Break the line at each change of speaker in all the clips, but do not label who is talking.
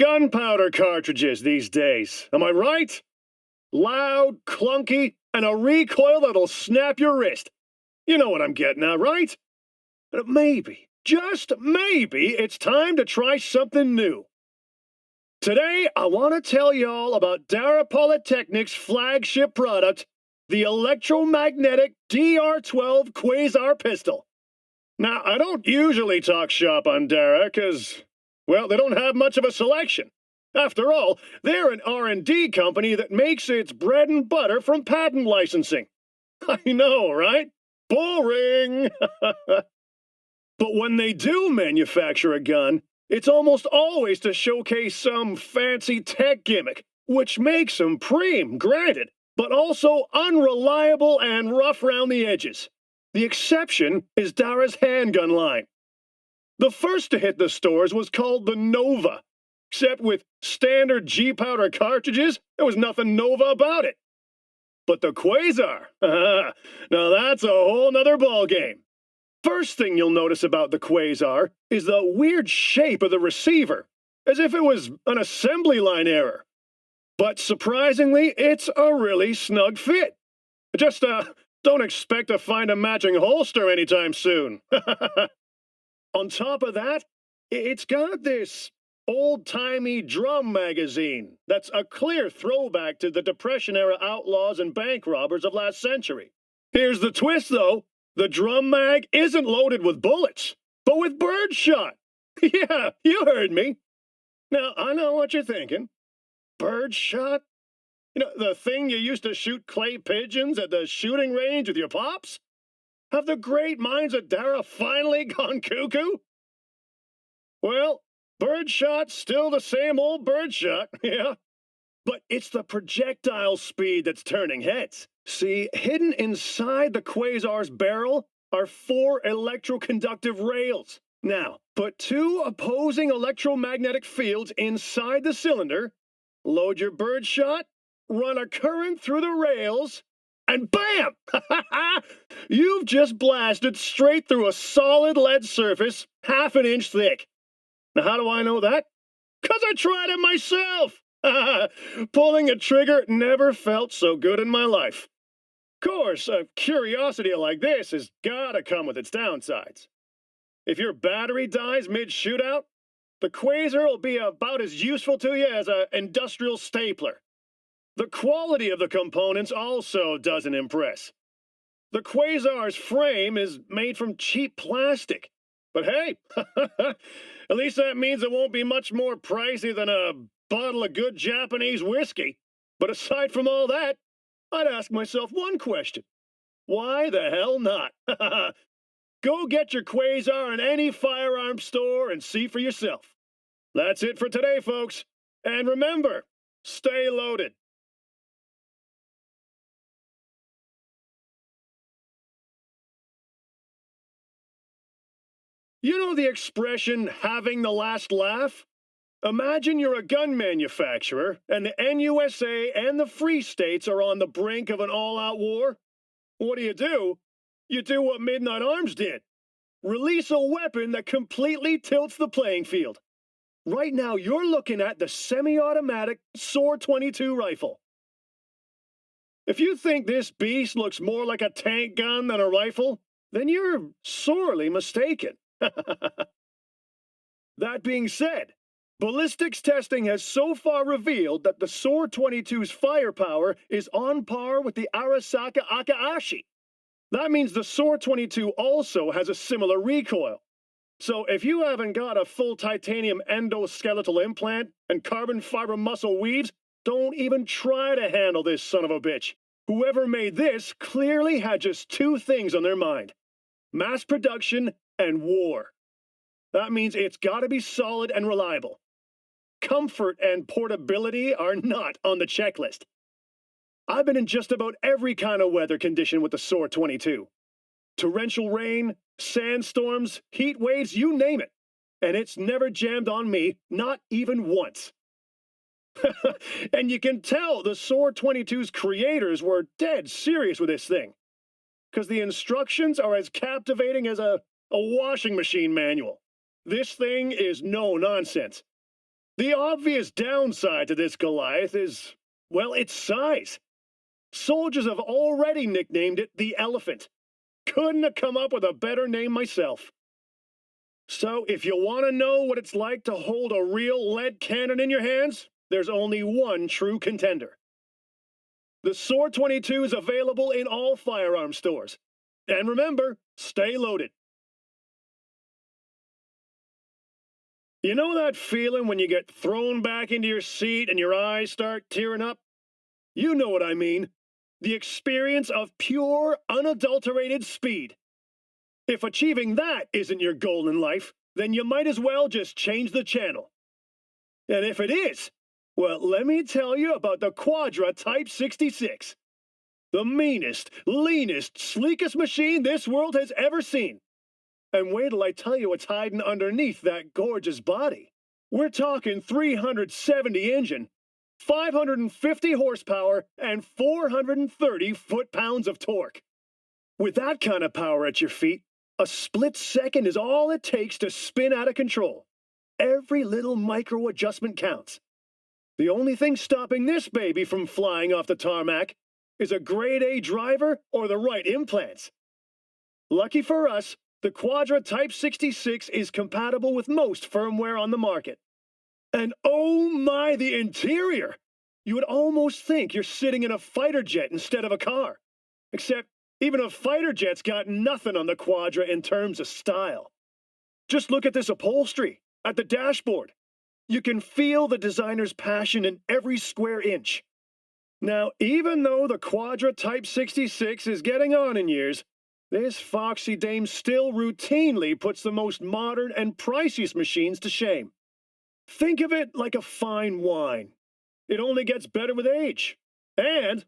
gunpowder cartridges these days, am I right? Loud, clunky, and a recoil that'll snap your wrist. You know what I'm getting at, right? Maybe, just maybe, it's time to try something new. Today, I want to tell y'all about Dara Polytechnic's flagship product, the electromagnetic DR-12 Quasar pistol. Now, I don't usually talk shop on Dara because, well, they don't have much of a selection. After all, they're an R&D company that makes its bread and butter from patent licensing. I know, right? Boring! But when they do manufacture a gun, it's almost always to showcase some fancy tech gimmick, which makes them preem, granted, but also unreliable and rough round the edges. The exception is Dara's handgun line. The first to hit the stores was called the Nova, except with standard G-powder cartridges, there was nothing Nova about it. But the Quasar, now that's a whole nother ballgame. First thing you'll notice about the Quasar is the weird shape of the receiver, as if it was an assembly line error. But surprisingly, it's a really snug fit. Just, don't expect to find a matching holster anytime soon. On top of that, it's got this old-timey drum magazine that's a clear throwback to the Depression-era outlaws and bank robbers of last century. Here's the twist, though. The drum mag isn't loaded with bullets, but with birdshot. Yeah, you heard me. Now, I know what you're thinking. Birdshot? You know, the thing you used to shoot clay pigeons at the shooting range with your pops? Have the great minds of Dara finally gone cuckoo? Well, birdshot's still the same old birdshot, yeah. But it's the projectile speed that's turning heads. See, hidden inside the Quasar's barrel are 4 electroconductive rails. Now, put 2 opposing electromagnetic fields inside the cylinder, load your birdshot, run a current through the rails, and BAM! You've just blasted straight through a solid lead surface, half an inch thick. Now, how do I know that? 'Cause I tried it myself! Pulling a trigger never felt so good in my life. Of course, a curiosity like this has gotta come with its downsides. If your battery dies mid-shootout, the Quasar will be about as useful to you as an industrial stapler. The quality of the components also doesn't impress. The Quasar's frame is made from cheap plastic. But hey, at least that means it won't be much more pricey than a bottle of good Japanese whiskey. But aside from all that, I'd ask myself one question. Why the hell not? Go get your Quasar in any firearms store and see for yourself. That's it for today, folks. And remember, stay loaded. You know the expression, having the last laugh? Imagine you're a gun manufacturer, and the NUSA and the Free States are on the brink of an all-out war. What do? You do what Midnight Arms did. Release a weapon that completely tilts the playing field. Right now, you're looking at the semi-automatic Sword 22 rifle. If you think this beast looks more like a tank gun than a rifle, then you're sorely mistaken. That being said, ballistics testing has so far revealed that the Sword 22's firepower is on par with the Arasaka Akaashi. That means the Sword 22 also has a similar recoil. So if you haven't got a full titanium endoskeletal implant and carbon fiber muscle weaves, don't even try to handle this son of a bitch. Whoever made this clearly had just 2 things on their mind: mass production and war. That means it's gotta be solid and reliable. Comfort and portability are not on the checklist. I've been in just about every kind of weather condition with the Sword 22. Torrential rain, sandstorms, heat waves, you name it. And it's never jammed on me, not even once. And you can tell the Sword 22's creators were dead serious with this thing. Because the instructions are as captivating as a washing machine manual. This thing is no nonsense. The obvious downside to this Goliath is, well, its size. Soldiers have already nicknamed it the Elephant. Couldn't have come up with a better name myself. So, if you want to know what it's like to hold a real lead cannon in your hands, there's only one true contender. The Sword 22 is available in all firearm stores. And remember, stay loaded. You know that feeling when you get thrown back into your seat and your eyes start tearing up? You know what I mean. The experience of pure, unadulterated speed. If achieving that isn't your goal in life, then you might as well just change the channel. And if it is, well, let me tell you about the Quadra Type 66. The meanest, leanest, sleekest machine this world has ever seen. And wait till I tell you what's hiding underneath that gorgeous body. We're talking 370 engine, 550 horsepower, and 430 foot-pounds of torque. With that kind of power at your feet, a split second is all it takes to spin out of control. Every little micro adjustment counts. The only thing stopping this baby from flying off the tarmac is a grade A driver or the right implants. Lucky for us, the Quadra Type 66 is compatible with most firmware on the market. And oh my, the interior! You would almost think you're sitting in a fighter jet instead of a car. Except, even a fighter jet's got nothing on the Quadra in terms of style. Just look at this upholstery, at the dashboard. You can feel the designer's passion in every square inch. Now, even though the Quadra Type 66 is getting on in years, this foxy dame still routinely puts the most modern and priciest machines to shame. Think of it like a fine wine. It only gets better with age. And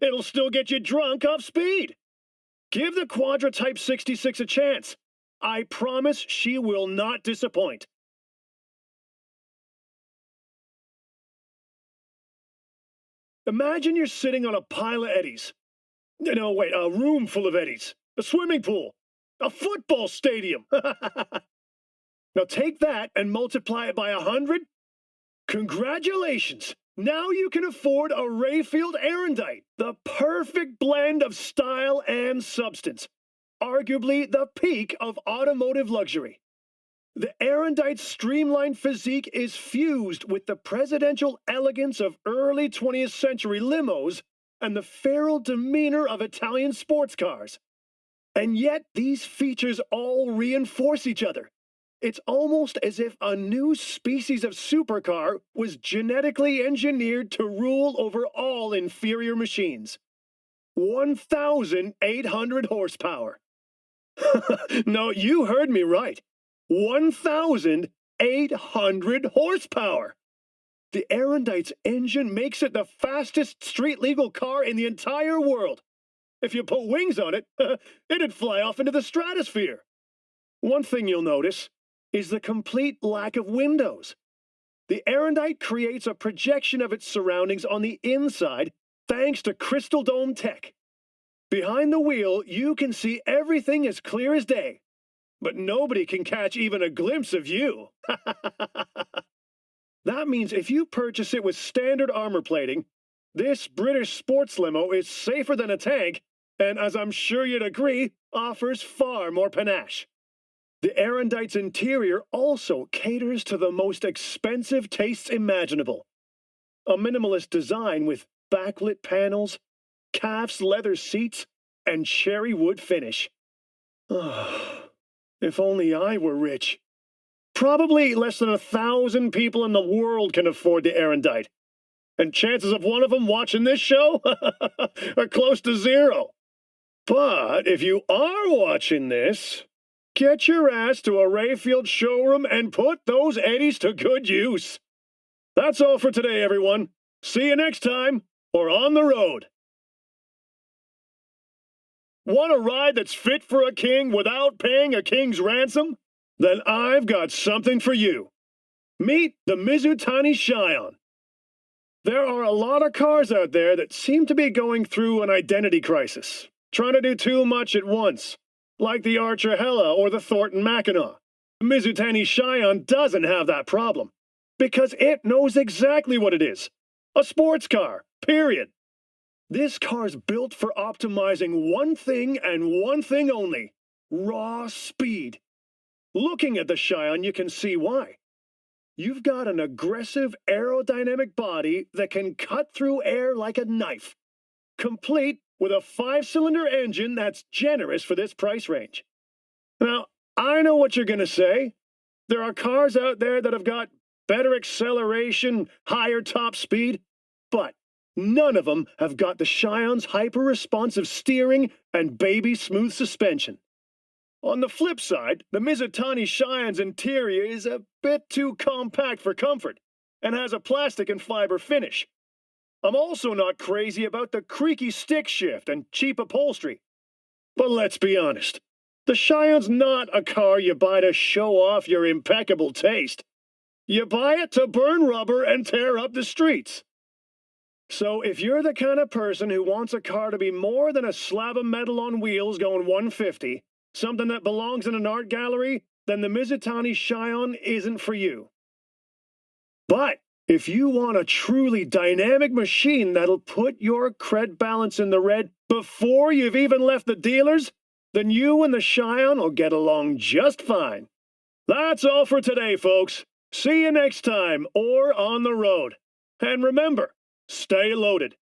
it'll still get you drunk off speed. Give the Quadra Type 66 a chance. I promise she will not disappoint. Imagine you're sitting on a pile of eddies. No, wait, a room full of eddies. A swimming pool. A football stadium. Now take that and multiply it by 100. Congratulations! Now you can afford a Rayfield Aerondight, the perfect blend of style and substance. Arguably the peak of automotive luxury. The Aerondight's streamlined physique is fused with the presidential elegance of early 20th century limos and the feral demeanor of Italian sports cars. And yet these features all reinforce each other. It's almost as if a new species of supercar was genetically engineered to rule over all inferior machines. 1,800 horsepower. No, you heard me right. 1,800 horsepower. The Aerondight's engine makes it the fastest street-legal car in the entire world. If you put wings on it, it'd fly off into the stratosphere. One thing you'll notice is the complete lack of windows. The Aerondight creates a projection of its surroundings on the inside thanks to crystal dome tech. Behind the wheel, you can see everything as clear as day, but nobody can catch even a glimpse of you. That means if you purchase it with standard armor plating, this British sports limo is safer than a tank, and as I'm sure you'd agree, offers far more panache. The Aerondight's interior also caters to the most expensive tastes imaginable. A minimalist design with backlit panels, calf's leather seats, and cherry wood finish. If only I were rich. Probably less than 1,000 people in the world can afford the Aerondight. And chances of one of them watching this show are close to zero. But if you are watching this, get your ass to a Rayfield showroom and put those eddies to good use. That's all for today, everyone. See you next time, or on the road. Want a ride that's fit for a king without paying a king's ransom? Then I've got something for you. Meet the Mizutani Shion. There are a lot of cars out there that seem to be going through an identity crisis, trying to do too much at once, like the Archer Hella or the Thornton Mackinac. The Mizutani Shion doesn't have that problem, because it knows exactly what it is. A sports car, period. This car's built for optimizing one thing and one thing only: raw speed. Looking at the Shion, you can see why. You've got an aggressive aerodynamic body that can cut through air like a knife, complete with a 5-cylinder engine that's generous for this price range. Now, I know what you're going to say. There are cars out there that have got better acceleration, higher top speed, but none of them have got the Shion's hyper-responsive steering and baby-smooth suspension. On the flip side, the Mizutani Shion's interior is a bit too compact for comfort and has a plastic and fiber finish. I'm also not crazy about the creaky stick shift and cheap upholstery. But let's be honest, the Shion's not a car you buy to show off your impeccable taste. You buy it to burn rubber and tear up the streets. So if you're the kind of person who wants a car to be more than a slab of metal on wheels going 150, something that belongs in an art gallery, then the Mizutani Shion isn't for you. But if you want a truly dynamic machine that'll put your cred balance in the red before you've even left the dealers, then you and the Shion will get along just fine. That's all for today, folks. See you next time or on the road. And remember, stay loaded.